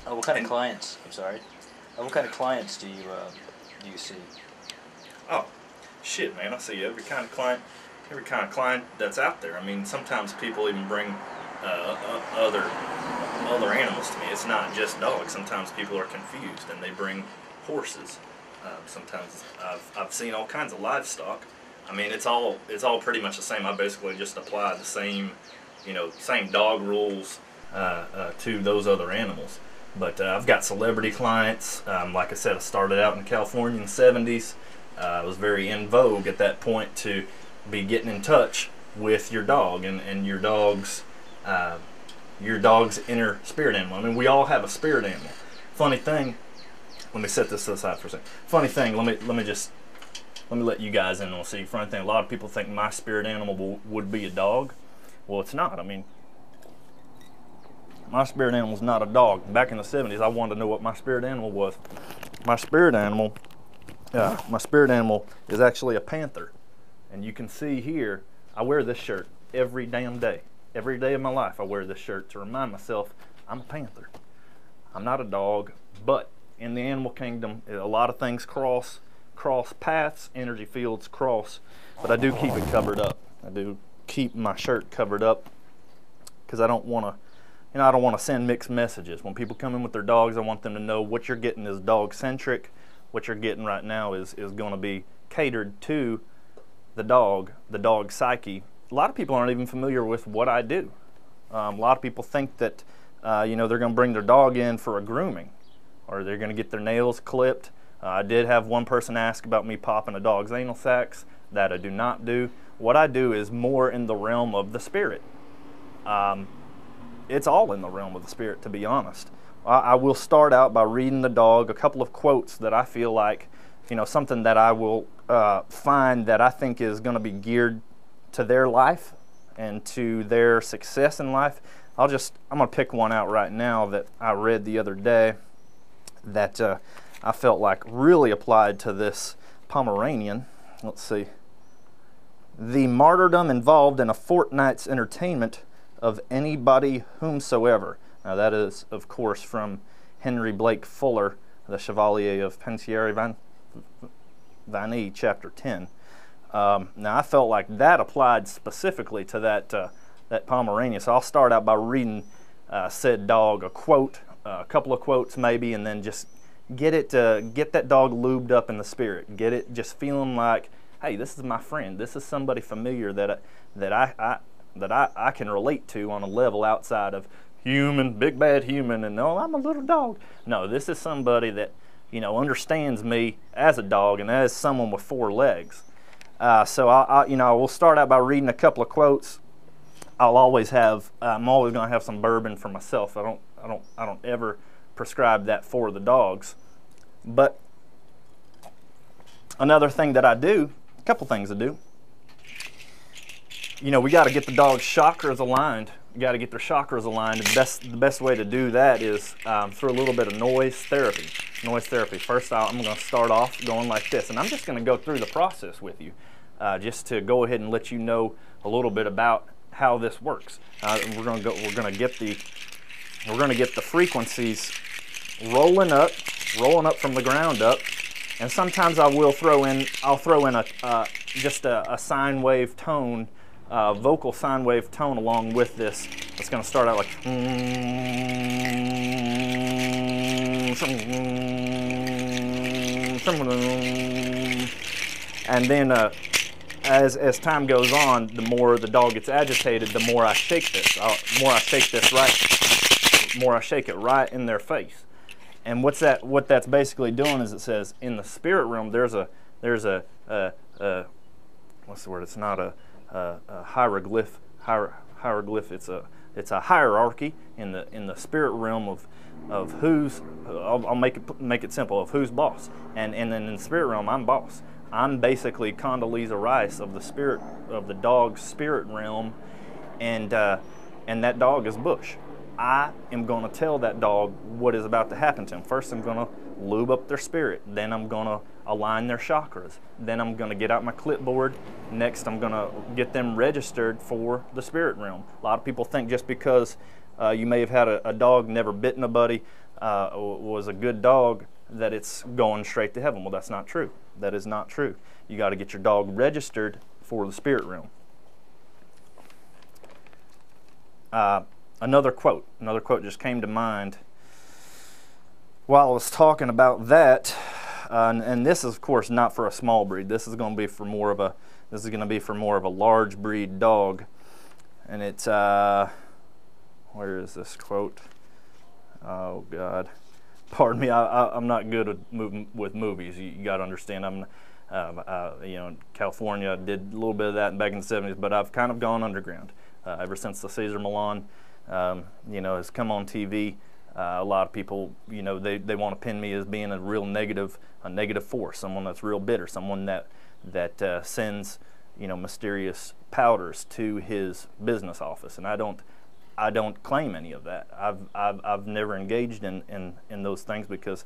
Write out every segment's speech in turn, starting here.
Oh, what kind of clients? I'm sorry. What kind of clients do you see? Oh, shit, man! I see every kind of client that's out there. I mean, sometimes people even bring other animals to me. It's not just dogs. Sometimes people are confused and they bring horses. Sometimes I've seen all kinds of livestock. I mean, it's all pretty much the same. I basically just apply the same, same dog rules to those other animals. But I've got celebrity clients. Like I said, I started out in California in the 70s. It was very in vogue at that point to be getting in touch with your dog and your dog's inner spirit animal. I mean, we all have a spirit animal. Funny thing, let me set this aside for a second. Funny thing, let me let you guys in on. See, funny thing, a lot of people think my spirit animal would be a dog. Well, it's not. I mean, my spirit animal is not a dog. Back in the 70s, I wanted to know what my spirit animal was. My spirit animal is actually a panther. And you can see here, I wear this shirt every damn day. Every day of my life, I wear this shirt to remind myself I'm a panther. I'm not a dog, but in the animal kingdom, a lot of things cross paths, energy fields cross, but I do keep it covered up. I do keep my shirt covered up because I don't want to. I don't want to send mixed messages. When people come in with their dogs, I want them to know what you're getting is dog-centric. What you're getting right now is going to be catered to the dog psyche. A lot of people aren't even familiar with what I do. A lot of people think that they're going to bring their dog in for a grooming, or they're going to get their nails clipped. I did have one person ask about me popping a dog's anal sacs. That I do not do. What I do is more in the realm of the spirit. It's all in the realm of the spirit, to be honest. I will start out by reading the dog a couple of quotes that I feel like, something that I will find that I think is going to be geared to their life and to their success in life. I'm going to pick one out right now that I read the other day that I felt like really applied to this Pomeranian. Let's see. The martyrdom involved in a fortnight's entertainment of anybody whomsoever. Now that is, of course, from Henry Blake Fuller, the Chevalier of Pensieri Vani, chapter 10. Now I felt like that applied specifically to that Pomeranian. So I'll start out by reading said dog a quote, a couple of quotes maybe, and then just get that dog lubed up in the spirit. Get it just feeling like, hey, this is my friend. This is somebody familiar that I can relate to on a level outside of human, big bad human, and oh, I'm a little dog. No, this is somebody that understands me as a dog and as someone with four legs. So I will start out by reading a couple of quotes. I'm always going to have some bourbon for myself. I don't ever prescribe that for the dogs. But another thing that I do, a couple things I do. We got to get the dog's chakras aligned. You got to get their chakras aligned. The best way to do that is through a little bit of noise therapy. First, I'm going to start off going like this, and I'm just going to go through the process with you, just to go ahead and let you know a little bit about how this works. We're going to get the frequencies rolling up from the ground up, and sometimes I'll throw in just a sine wave tone. Vocal sine wave tone along with this. It's going to start out like, and then as time goes on, the more the dog gets agitated, the more I shake this. More I shake it right in their face. And what that's basically doing is it says in the spirit realm there's a what's the word? It's not a hieroglyph. It's a hierarchy in the spirit realm of who's. I'll make it simple, of who's boss. And then in the spirit realm, I'm boss. I'm basically Condoleezza Rice of the dog's spirit realm, and that dog is Bush. I am going to tell that dog what is about to happen to him. First, I'm going to lube up their spirit. Then I'm going to align their chakras. Then I'm going to get out my clipboard. Next, I'm going to get them registered for the spirit realm. A lot of people think just because you may have had a dog never bit nobody, was a good dog, that it's going straight to heaven. Well, that's not true. That is not true. You got to get your dog registered for the spirit realm. Another quote just came to mind while I was talking about that, and this is of course not for a small breed. This is going to be for more of a large breed dog, and it's where is this quote? Oh God, pardon me. I'm not good with movies. You got to understand. I'm in California. I did a little bit of that back in the 70s, but I've kind of gone underground ever since the Cesar Millan has come on TV. A lot of people, they want to pin me as being a real negative force, someone that's real bitter, someone that sends mysterious powders to his business office, and I don't claim any of that. I've never engaged in those things, because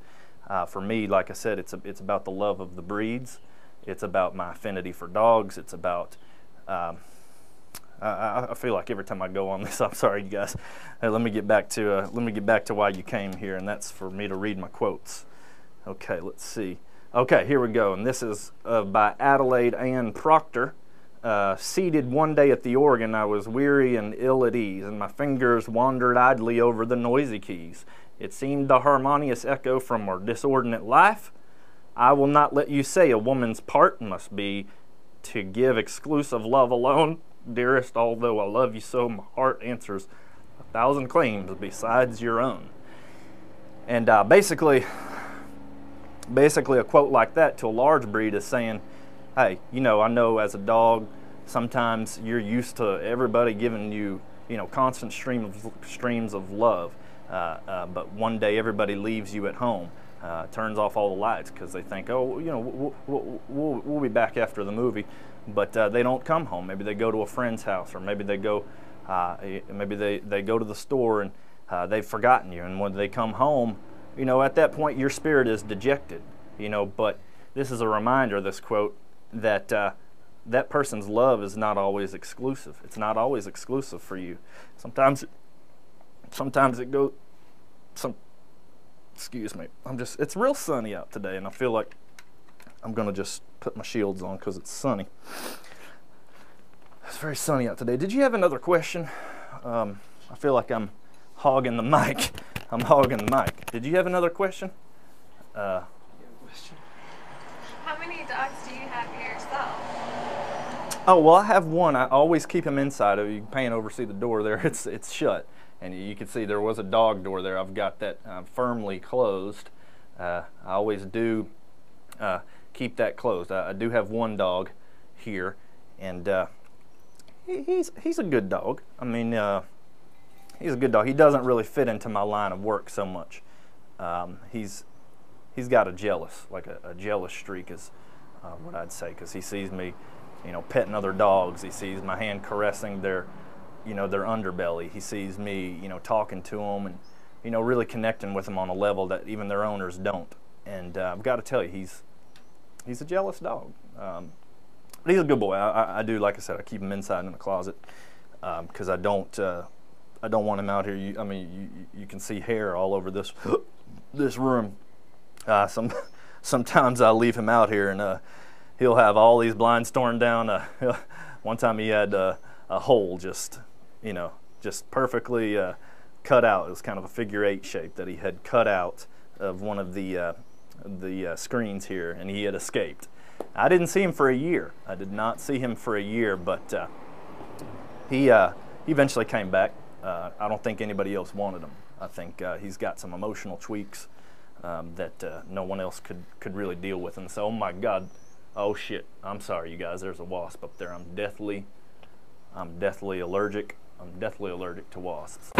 for me, like I said, it's about the love of the breeds. It's about my affinity for dogs. It's about I feel like every time I go on this, I'm sorry, you guys. Let me get back to why you came here, and that's for me to read my quotes. Okay, let's see. Okay, here we go, and this is by Adelaide Ann Proctor. Seated one day at the organ, I was weary and ill at ease, and my fingers wandered idly over the noisy keys. It seemed the harmonious echo from our disordinate life. I will not let you say a woman's part must be to give exclusive love alone. Dearest, although I love you so, my heart answers 1,000 claims besides your own. And basically a quote like that to a large breed is saying, hey, I know as a dog, sometimes you're used to everybody giving you, constant streams of love. But one day everybody leaves you at home, turns off all the lights because they think, oh, we'll be back after the movie. But they don't come home. Maybe they go to a friend's house, or maybe they go, they go to the store and they've forgotten you. And when they come home, at that point your spirit is dejected. But this is a reminder, this quote, that that person's love is not always exclusive. It's not always exclusive for you. Sometimes it goes. Excuse me. It's real sunny out today, and I feel like I'm going to just put my shields on because it's sunny. It's very sunny out today. Did you have another question? I feel like I'm hogging the mic. I'm hogging the mic. Did you have another question? How many dogs do you have yourself? Oh, well, I have one. I always keep him inside. You can pan over, see the door there. It's shut. And you can see there was a dog door there. I've got that firmly closed. I always do keep that closed. I do have one dog here, and he's a good dog. I mean, he's a good dog. He doesn't really fit into my line of work so much. He's got a jealous streak is what I'd say, because he sees me, petting other dogs. He sees my hand caressing their underbelly. He sees me, talking to them and, really connecting with them on a level that even their owners don't. And I've got to tell you, he's a jealous dog. But he's a good boy. I do, like I said, I keep him inside in the closet because I don't want him out here. You can see hair all over this room. Sometimes I leave him out here, and he'll have all these blinds torn down. One time he had a hole just perfectly cut out. It was kind of a figure-8 shape that he had cut out of one of the screens here, and he had escaped. I didn't see him for a year. I did not see him for a year, but he eventually came back. I don't think anybody else wanted him. I think he's got some emotional tweaks that no one else could really deal with. And so, oh my God, oh shit, I'm sorry, you guys, there's a wasp up there. I'm deathly allergic. I'm deathly allergic to wasps.